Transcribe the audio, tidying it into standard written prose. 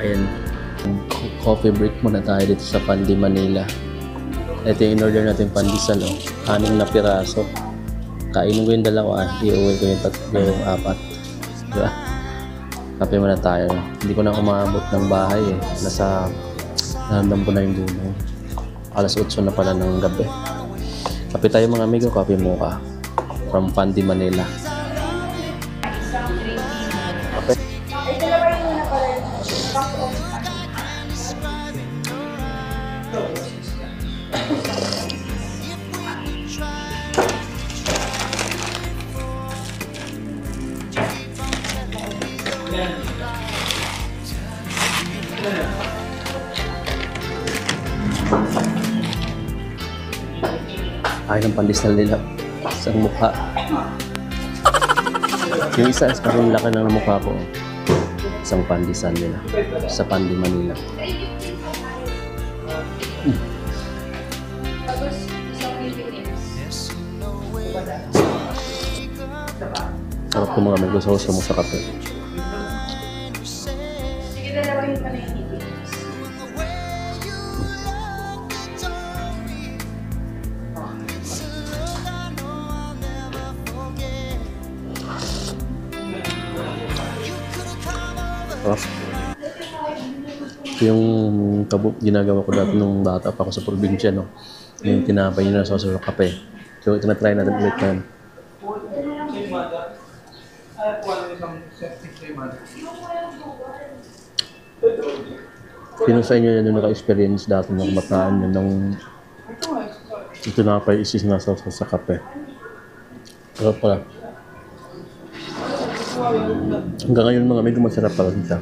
Ayan, coffee break muna tayo dito sa Pandi, Manila. Ito yung in-order natin pandesal, oh. 6 na piraso. Kainin ko yung 2, iuwi ko yung 4. Diba? Kape muna tayo. Hindi ko na umabot ng bahay eh. Nahandam ko na yung gunong. Alas 8 na pala ng gabi. Kape tayo mga amigo, kape mocha. From Pandi, Manila. Kape. Ay, ng pandesal nila sa mukha. Yung isa, parang laki ng mukha ko. Isang pandesal nila sa Pandi, Manila. Sarap ko mga may gusto mo sa kape. Sige, dalawahin pa na yung ingredients. Yung ginagawa ko dati nung bata pa ako sa probinsya, no? Yung tinapay nyo na sa kape. So, tinatry natin ulit na. Sino sa inyo yan yung naka-experience dati ng kabataan yun nung tinapay isinasa sa kape? Sarap pala. Hanggang ngayon mga medyo masarap pala siya.